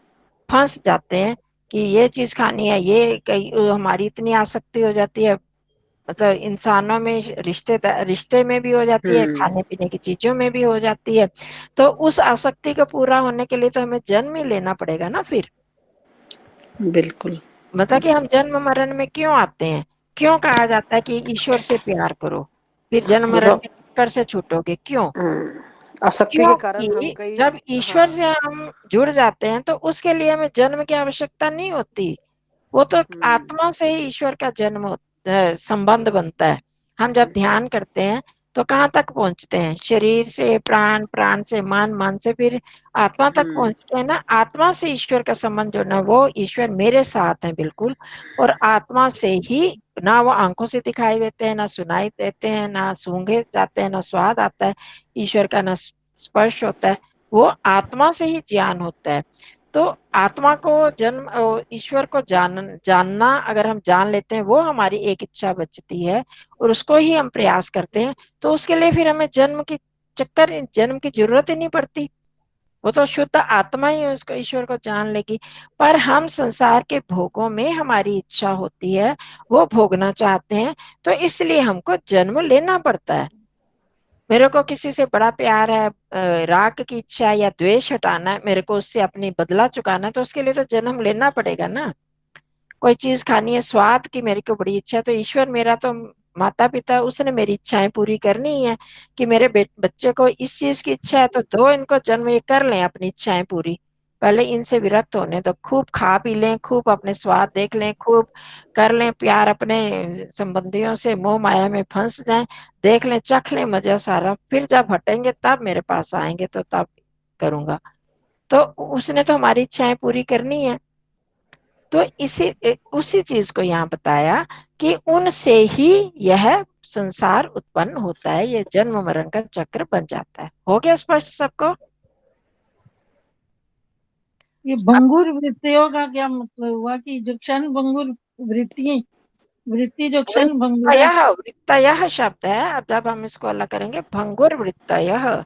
फंस जाते हैं कि ये चीज खानी है, ये कई हमारी इतनी आसक्ति हो जाती है, मतलब इंसानों में रिश्ते रिश्ते में भी हो जाती है, हम्म खाने पीने की चीजों में भी हो जाती है, तो उस आसक्ति को पूरा होने के लिए तो हमें जन्म ही लेना पड़ेगा ना फिर, बिल्कुल। मतलब कि हम जन्म मरण में क्यों आते हैं, क्यों कहा जाता है कि ईश्वर से प्यार करो फिर जन्म मरण मतलब के चक्कर से छूटोगे, क्यों? आसक्ति के कारण हम क्योंकि कई। जब ईश्वर हाँ। से हम जुड़ जाते हैं तो उसके लिए हमें जन्म की आवश्यकता नहीं होती, वो तो हम्म आत्मा से ही ईश्वर का जन्म संबंध बनता है। हम जब ध्यान करते हैं तो कहाँ तक पहुंचते हैं? शरीर से प्राण, प्राण से मन, मन से फिर आत्मा तक पहुंचते हैं ना। आत्मा से ईश्वर का संबंध जो ना, वो ईश्वर मेरे साथ है बिल्कुल, और आत्मा से ही, ना वो आंखों से दिखाई देते हैं, ना सुनाई देते हैं, ना सूंघे जाते हैं, ना स्वाद आता है ईश्वर का, ना स्पर्श होता है, वो आत्मा से ही ज्ञान होता है। तो आत्मा को जन्म, ईश्वर को जानना अगर हम जान लेते हैं, वो हमारी एक इच्छा बचती है और उसको ही हम प्रयास करते हैं, तो उसके लिए फिर हमें जन्म की जरूरत ही नहीं पड़ती। वो तो शुद्ध आत्मा ही उसको, ईश्वर को जान लेगी। पर हम संसार के भोगों में हमारी इच्छा होती है, वो भोगना चाहते हैं, तो इसलिए हमको जन्म लेना पड़ता है। मेरे को किसी से बड़ा प्यार है, राग की इच्छा या द्वेष हटाना है, मेरे को उससे अपनी बदला चुकाना है, तो उसके लिए तो जन्म लेना पड़ेगा ना। कोई चीज खानी है, स्वाद की मेरे को बड़ी इच्छा है, तो ईश्वर मेरा तो माता पिता, उसने मेरी इच्छाएं पूरी करनी है कि मेरे बच्चे को इस चीज की इच्छा है, तो दो इनको जन्म, ये कर लें अपनी इच्छाएं पूरी। पहले इनसे विरक्त होने तो, खूब खा पी लें, खूब अपने स्वाद देख लें, खूब कर लें प्यार अपने संबंधियों से, मोह माया में फंस जाएं, देख लें, चख लें मजा सारा, फिर जब हटेंगे तब मेरे पास आएंगे, तो तब करूंगा। तो उसने तो हमारी इच्छाएं पूरी करनी है। तो उसी चीज को यहाँ बताया कि उनसे ही यह संसार उत्पन्न होता है, ये जन्म मरण का चक्र बन जाता है। हो गया स्पष्ट सबको? ये भंगुर वृत्तियों का क्या मतलब हुआ कि जो क्षण भंगुर वृत्ति जो क्षण भंगुर है। वृत्तयः शब्द है। अब जब हम इसको अलग करेंगे, भंगुर वृत्तयः,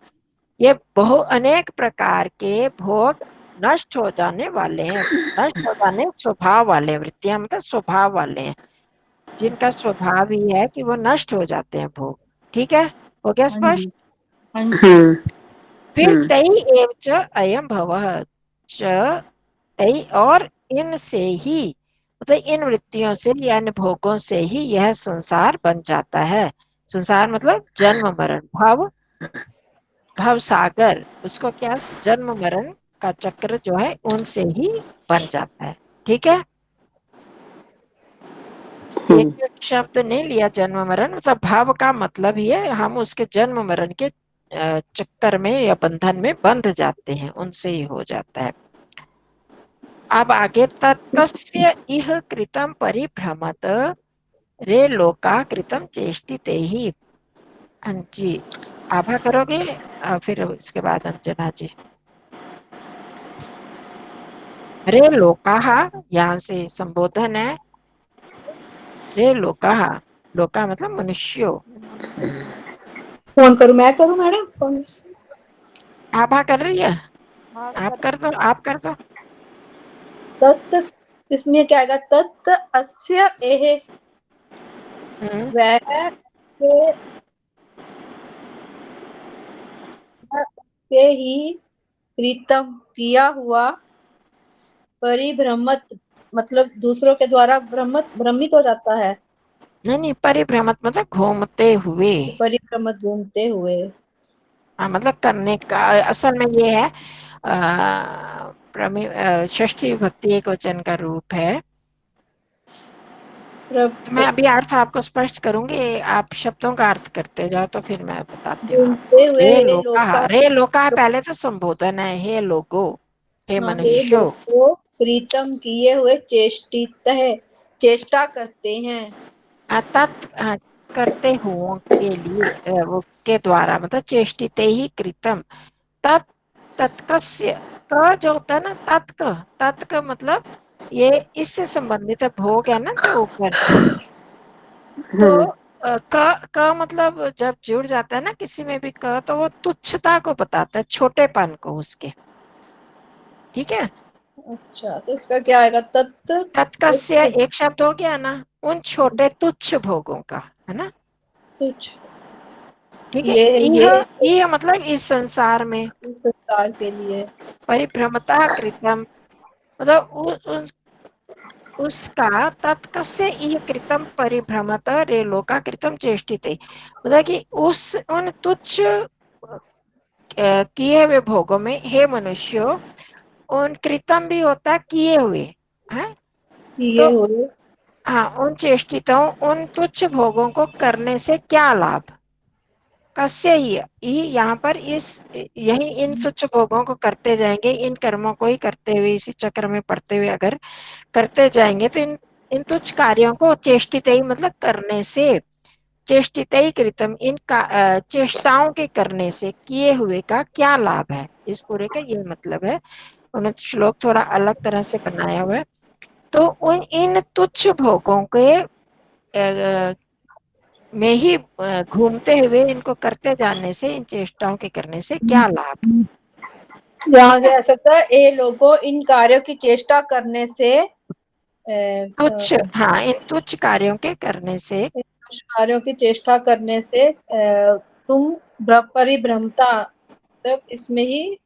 ये बहु अनेक प्रकार के भोग नष्ट हो जाने वाले हैं, नष्ट हो जाने स्वभाव वाले। वृत्तियां मतलब स्वभाव वाले हैं, जिनका स्वभाव ही है कि वो नष्ट हो जाते हैं भोग। ठीक है, हो गया हाँ स्पष्ट? जी, हाँ जी। फिर तई एव च अयम भवः च, तई और इनसे ही, मतलब इन वृत्तियों से या इन भोगों से ही यह संसार बन जाता है। संसार मतलब जन्म मरण, भव सागर, उसको क्या, जन्म मरण का चक्र जो है उनसे ही बन जाता है। ठीक है, एक एक शब्द नहीं लिया जन्म मरण, मतलब भाव का मतलब ही है हम उसके जन्म मरण के चक्कर में या बंधन में बंध जाते हैं, उनसे ही हो जाता है। अब आगे, तत्कस्य इह कृतम परिभ्रमत रे लोका कृतम चेष्टिते ही। हाँ जी, आभा करोगे? फिर इसके बाद अंजना जी। रे लोकाहा, यहाँ से संबोधन है। रे लोकाहा, लोका मतलब मनुष्यो। कौन करूं, मैं करूं मैडम? कौन? आभा कर रही है? आप कर दो, आप कर दो। तत्, इसमें क्या आएगा? तत् अस्य एह, हम्म, वह के ही प्रीतम किया हुआ, परिभ्रमत मतलब दूसरों के द्वारा भ्रमित हो जाता है। नहीं नहीं, परिभ्रमत मतलब घूमते हुए। परिभ्रमत घूमते हुए। हाँ, मतलब करने का असल में ये है, षष्ठी विभक्ति एक वचन का रूप है। तो मैं अभी अर्थ आपको स्पष्ट करूंगी, आप शब्दों का अर्थ करते जाओ, तो फिर मैं बताती हूँ घूमते आपको। हुए हे लोका, रे लोका पहले तो संबोधन है, हे लोगो, हे हाँ हे मनुष्यो। लोगो प्रीतम किए हुए चेष्टित है, चेष्टा करते हैं। तत् करते हुओं के लिए, वो के द्वारा, मतलब चेष्टिते ही कृतम। तत्, तत्कस्य, क जो होता है ना, तत्क, तत्क मतलब ये इससे संबंधित है, भोग है ना जो ऊपर। तो क मतलब जब जुड़ जाता है ना किसी में भी क, तो वो तुच्छता को बताता है, छोटेपन को उसके। ठीक है, अच्छा, तो इसका क्या आएगा? तत् तत्कस्य एक शब्द हो गया ना, उन छोटे तुच्छ भोगों का, है ना। कुछ ठीक है, ये यह मतलब इस संसार में इस संसार के लिए। परिभ्रमता कृतम, मतलब उसका तत्कस्य इह कृतम परिभ्रमत रे लोका कृतम चेष्टिते, मतलब कि उस उन तुच्छ किए हुए भोगों में, हे मनुष्यों, उन कृतम भी होता है किए हुए, है। ये तो हो, हाँ, उन चेष्टितों, उन तुच्छ भोगों को करने से क्या लाभ, कस्य ही यहाँ पर यही इन तुच्छ भोगों को करते जाएंगे, इन कर्मों को ही करते हुए इसी चक्र में पड़ते हुए अगर करते जाएंगे तो इन तुच्छ कार्यों को चेष्टित मतलब करने से, चेष्टित कृतम चेष्टाओं के करने से किए हुए का क्या लाभ है, इस पूरे का ये मतलब है। उन्होंने श्लोक थोड़ा अलग तरह से बनाया हुआ है। तो इन तुच्छ भोगों के में ही घूमते हुए इनको करते जाने से, इन चेष्टाओं के करने से क्या लाभ। यहाँ कह सकता है ए लोगों इन कार्यों की चेष्टा करने से तुच्छ, हाँ, इन तुच्छ कार्यों के करने से, कार्यों की चेष्टा करने से तुम परिभ्रमता, मतलब इसमें ही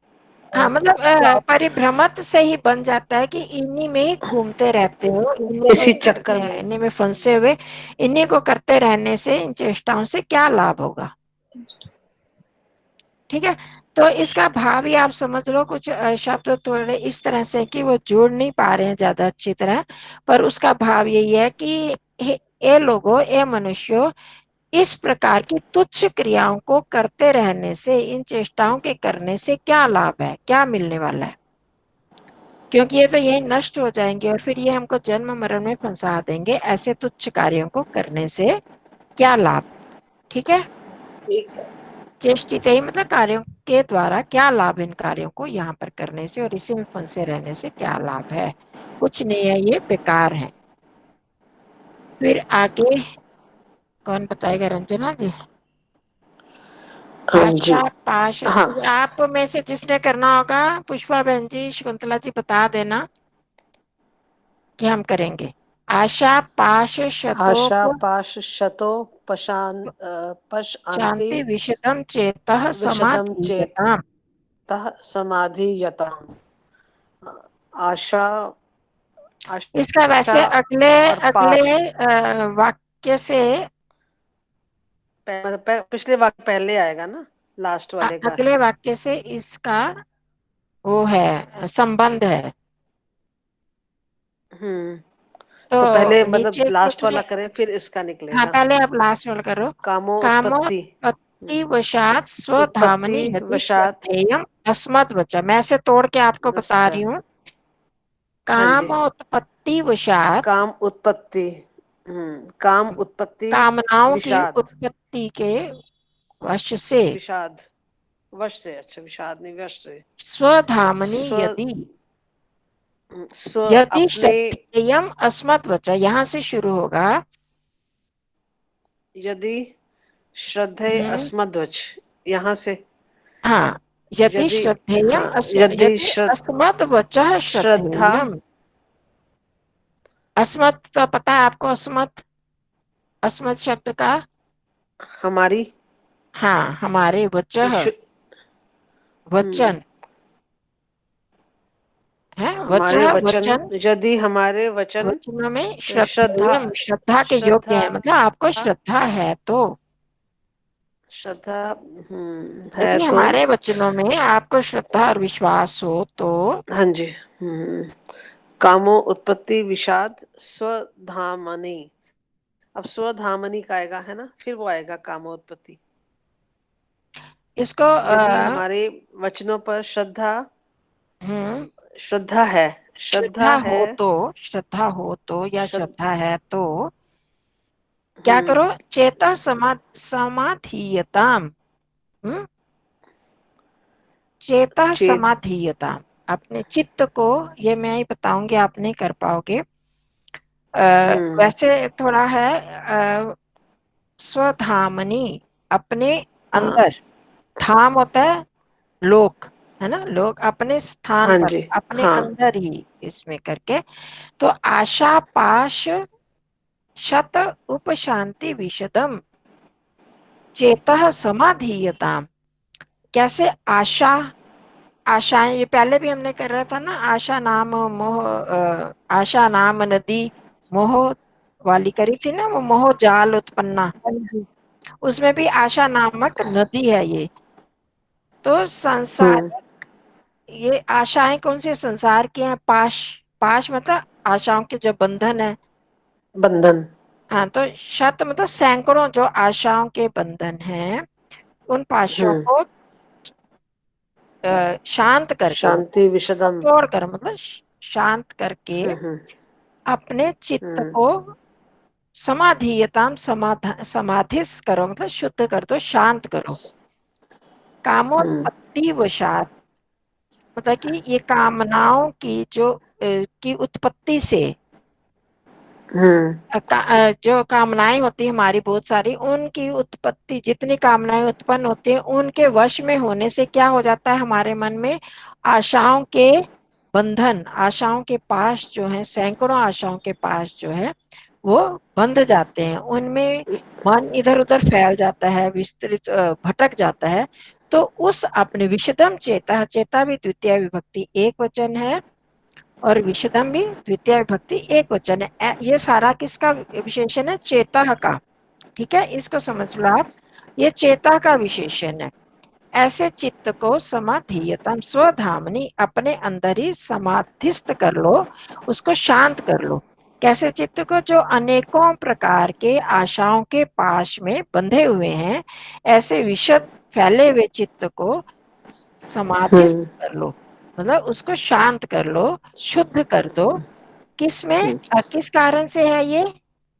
हाँ मतलब परिभ्रमत से ही बन जाता है कि इन्हीं में ही घूमते रहते हो, इसी चक्कर में। इन्हीं में फंसे हुए, इन्हीं को करते रहने से इन चेष्टाओं से क्या लाभ होगा। ठीक है, तो इसका भाव ही आप समझ लो। कुछ शब्द थोड़े इस तरह से कि वो जोड़ नहीं पा रहे हैं ज्यादा अच्छी तरह, पर उसका भाव यही है कि ए लोगों, ए मनुष्यों, इस प्रकार की तुच्छ क्रियाओं को करते रहने से, इन चेष्टाओं के करने से क्या लाभ है, क्या मिलने वाला है, क्योंकि ये तो यही नष्ट हो जाएंगे और फिर ये हमको जन्म मरण में फंसा देंगे। ऐसे तुच्छ कार्यों को करने से क्या लाभ। ठीक है, चेष्टित ही मतलब कार्यों के द्वारा क्या लाभ, इन कार्यों को यहाँ पर करने से और इसी में फंसे रहने से क्या लाभ है, कुछ नहीं है, ये बेकार है। फिर आगे कौन बताएगा, रंजना जी। हाँ जी, आशा पाश, हाँ। आप में से जिसने करना होगा, पुष्पा बहन जी, शकुंतला जी, बता देना कि हम करेंगे। आशा पाश आशा शतोप पाश शतो पशान्ति शांति विशदम चेतः विशदम समाधीयताम्। चेतः समाधियताम्। आशा, इसका वैसे आशा अगले और अगले पाश, वाक्य से, पिछले वाक्य पहले आएगा ना, लास्ट वाले का। अगले वाक्य से इसका वो है, संबंध है। तो पहले तो मतलब नीचे लास्ट कुछ, वाला करें, फिर इसका हाँ, निकलेगा। पहले आप लास्ट वाला करो। कामोत्पत्ति, कामोत्पत्ति वशात उत्पत्ति स्वधामनि यदि वशात, श्रद्धेयम अस्मत् वचा। मैं ऐसे तोड़ के आपको बता अच्छा, रही हूँ। हाँ जी। कामोत्पत्ति वशात, काम उत्पत्ति, काम उत्पत्ति कामनाओं की विषाद, उत्पत्ति के वश से, विषाद, वश से, अच्छा विषाद नहीं, वश से, स्वधामनि स्व यदि, स्व यदि अपने, श्रद्धेयम अस्मत् वचा, यहाँ से शुरू होगा। यदि श्रद्धे अस्मद्वच, यहाँ से, हाँ, यदि यदि, श्रद्धेयम हाँ, यदि यदि अस्मत् वचः श्रद्धा, श्रद्धेयम। अस्मत् तो पता है आपको, अस्मत्, अस्मत् शब्द का, हमारी, हाँ, हमारे, वचः वचन है, हमारे वचः वचन, वचन, यदि हमारे वचन, वचनों में तो श्रद्धा, श्रद्धेयम, श्रद्धा के योग्य श्रद्धा, है, मतलब आपको श्रद्धा है तो, श्रद्धा, है यदि तो, हमारे वचनों में आपको श्रद्धा और विश्वास हो तो, हाँ जी। कामो उत्पत्ति विषाद स्वधामनि। अब स्वधामनि का आएगा है ना, फिर वो आएगा कामोत्पत्ति। इसको यदि हमारे वचनों पर श्रद्धा है, श्रद्धा है, हो तो, श्रद्धा हो तो या श्रद्ध, श्रद्धा है तो क्या करो, चेता समाधीयताम, चेता चेत, समाधीयताम, अपने चित्त को, ये मैं ही बताऊंगी, आप नहीं कर पाओगे। वैसे थोड़ा है, स्वधामनी, अपने हाँ, अंदर, धाम होता है लोक, है ना, लोक अपने स्थान हाँ पर, जी, अपने हाँ, अंदर ही इसमें करके। तो आशा पाश शत उपशांति विशदम चेतः समाधीयताम। कैसे आशा, आशाएं, ये पहले भी हमने कर रहा था ना, आशा नाम मोह, आशा नाम नदी मोह वाली करी थी ना, वो मोह जाल उत्पन्ना, उसमें भी आशा नामक नदी है ये। तो संसार, ये आशाएं कौन सी संसार की हैं, पाश, पाश मतलब आशाओं के जो बंधन है, बंधन, हाँ, तो शत मतलब सैकड़ों जो आशाओं के बंधन हैं, उन पाशों हम्म, को शांत करके, शांति विशदम। तोड़ कर मतलब शांत करके हम्म, अपने चित्त हम्म, को समाधीयताम समाधिस करो, मतलब शुद्ध कर दो, शांत करो। हम्म, कामोत्पत्ति वशात, मतलब कि ये कामनाओं की जो की उत्पत्ति से हम्म, जो कामनाएं होती है हमारी बहुत सारी, उनकी उत्पत्ति, जितनी कामनाएं उत्पन्न होती है उनके वश में होने से क्या हो जाता है, हमारे मन में आशाओं के बंधन, आशाओं के पास जो है, सैकड़ों आशाओं के पास जो है वो बंध जाते हैं, उनमें मन इधर उधर फैल जाता है, विस्तृत भटक जाता है। तो उस अपने विशदम चेता, चेता भी द्वितीय विभक्ति एक वचन है और विशदम भी द्वितीय विभक्ति एक वचन है। ये सारा किसका विशेषण है, चेता का। ठीक है, इसको समझ लो आप, ये चेता का विशेषण है। ऐसे चित्त को समाधीयतम स्वधामनी, अपने अंदर ही समाधिस्थ कर लो, उसको शांत कर लो। कैसे चित्त को, जो अनेकों प्रकार के आशाओं के पाश में बंधे हुए हैं, ऐसे विशद फैले हुए चित्त को समाधिस्थ हम्म, कर लो, मतलब उसको शांत कर लो, शुद्ध कर दो। किसमें, किस कारण से है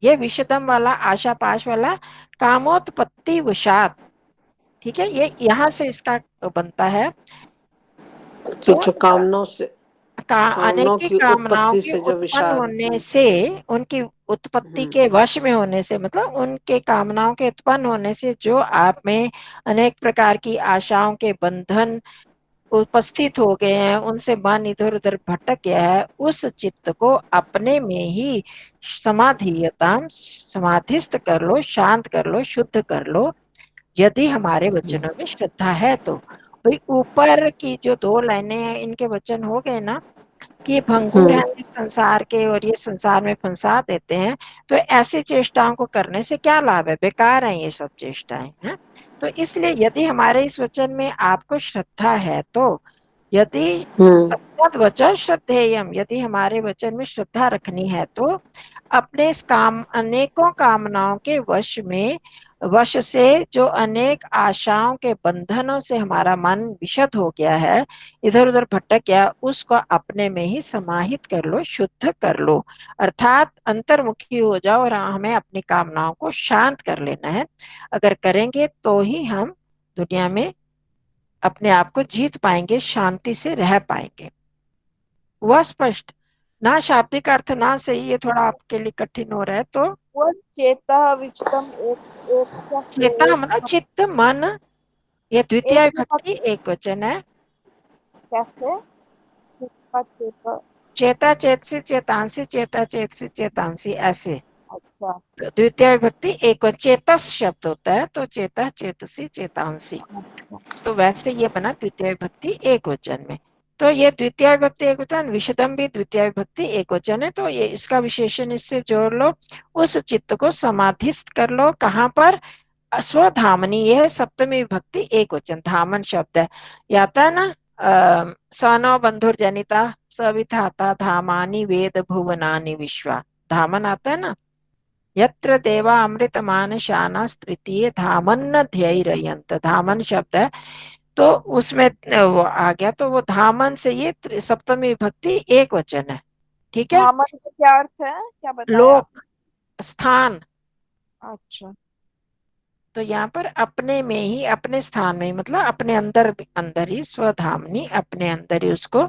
ये विषदम वाला, आशा पाश वाला, कामोत्पत्ति वशात। ठीक है, ये यहाँ से इसका बनता है। कि तो जो कामनाओं से, कामनाओं अनेकी की कामनाओं उत्पत्ति के से जो उत्पन्न विषाद। होने से, उनकी उत्पत्ति हम्म, के वश में होने से, मतलब उनके कामनाओं के उत्पन्न होने से जो आप में अनेक प्रकार की आशाओं के बंधन उपस्थित हो गए हैं, उनसे मन इधर उधर भटक गया है, उस चित्त को अपने में ही समाधीयताम, समाधिस्थ कर लो, शांत कर लो, शुद्ध कर लो, यदि हमारे वचनों में श्रद्धा है तो। भाई ऊपर की जो दो लाइनें हैं, इनके वचन हो गए ना, कि ये भंगुर हम्म, है इस संसार के और ये संसार में फंसा देते हैं, तो ऐसी चेष्टाओं को करने से क्या लाभ है, बेकार है ये सब चेष्टाएं हैं। तो इसलिए यदि हमारे इस वचन में आपको श्रद्धा है तो, यदि हम्म, वचन श्रद्धेयम, यदि हमारे वचन में श्रद्धा रखनी है तो अपने इस काम, अनेकों कामनाओं के वश में, वश से जो अनेक आशाओं के बंधनों से हमारा मन विशद हो गया है, इधर उधर भटक गया, उसको अपने में ही समाहित कर लो, शुद्ध कर लो, अर्थात अंतर्मुखी हो जाओ और हमें अपनी कामनाओं को शांत कर लेना है। अगर करेंगे तो ही हम दुनिया में अपने आप को जीत पाएंगे, शांति से रह पाएंगे। हुआ स्पष्ट ना, शाब्दिक अर्थ ना सही, ये थोड़ा आपके लिए कठिन हो रहा है तो। वो चेता विचतम एक एक क्या चेता मतलब चित्त मन, ये द्वितीय एक विभक्ति एक वचन है। कैसे चेता चेता। चेता चेतसी चेतांसी, चेता चेतसी चेतांसी, ऐसे। अच्छा तो द्वितीय विभक्ति एक वचन, चेतस शब्द होता है तो चेता चेतसी चेतांसी, अच्छा तो वैसे ये बना द्वितीय विभक्ति एक वचन में। तो ये द्वितीय विभक्ति एक वचन, विशदम भी द्वितीय विभक्ति एक वचन है, तो ये इसका विशेषण इससे जोड़ लो, उस चित्त को समाधिस्थ कर लो। कहाँ पर, स्वधामनी, ये है सप्तमी विभक्ति एक वचन, धामन शब्द है, ये आता है ना, सनो बंधुर जनिता सविधाता धामानि वेद भुवनानि विश्वा, धामन आता है ना, यत्र देवा अमृतमान शाना तृतीय धामन ध्यैरयंत, धामन शब्द है। तो उसमें वो आ गया, तो वो धामन से ये सप्तमी विभक्ति एक वचन है। ठीक है, धामन का क्या अर्थ है, क्या बताया लोक, आपने? स्थान। अच्छा तो यहाँ पर अपने में ही, अपने स्थान में ही, मतलब अपने अंदर, अंदर ही स्वधामनी, अपने अंदर ही उसको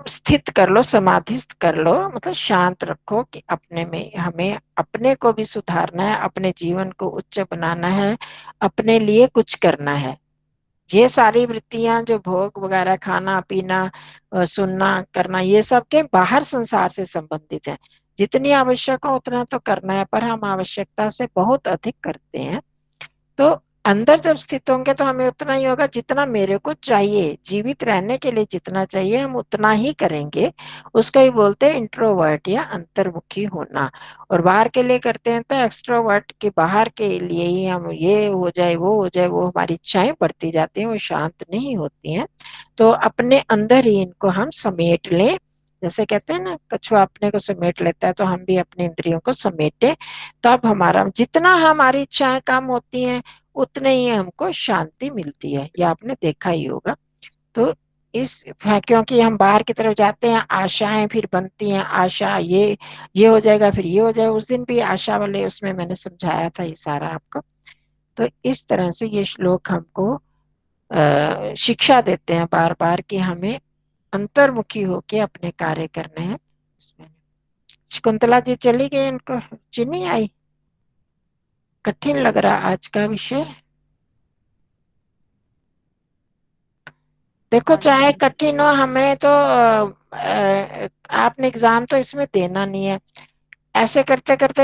स्थित कर लो, समाधिस्थ कर लो, मतलब शांत रखो, कि अपने में हमें अपने को भी सुधारना है, अपने जीवन को उच्च बनाना है, अपने लिए कुछ करना है। ये सारी वृत्तियां जो भोग वगैरह, खाना पीना, सुनना करना, ये सब के बाहर संसार से संबंधित है। जितनी आवश्यक हो उतना तो करना है, पर हम आवश्यकता से बहुत अधिक करते हैं। तो अंदर जब स्थित होंगे तो हमें उतना ही होगा जितना मेरे को चाहिए, जीवित रहने के लिए जितना चाहिए हम उतना ही करेंगे। उसको ही बोलते हैं इंट्रोवर्ट या अंतर्मुखी होना। और बाहर के लिए करते हैं तो एक्सट्रोवर्ट, के बाहर के लिए ही हम ये हो जाए वो हो जाए, वो हमारी इच्छाएं बढ़ती जाती हैं, वो शांत नहीं होती हैं। तो अपने अंदर ही इनको हम समेट लें, जैसे कहते हैं ना, कछुआ अपने को समेट लेता है, तो हम भी अपने इंद्रियों को समेटे। तब हमारा, जितना हमारी इच्छाएं कम होती हैं उतने ही हमको शांति मिलती है, ये आपने देखा ही होगा। तो क्योंकि हम बाहर की तरफ जाते हैं, आशाएं फिर बनती हैं, आशा ये हो जाएगा, फिर ये हो जाएगा। उस दिन भी आशा वाले उसमें मैंने समझाया था ये सारा आपको। तो इस तरह से ये श्लोक हमको शिक्षा देते हैं बार बार कि हमें अंतर्मुखी होके अपने कार्य करने हैं। शकुंतला जी चली गई, उनको चीनी आई। कठिन लग रहा आज का विषय। देखो चाहे कठिन हो, हमें तो आपने एग्जाम तो इसमें देना नहीं है। ऐसे करते करते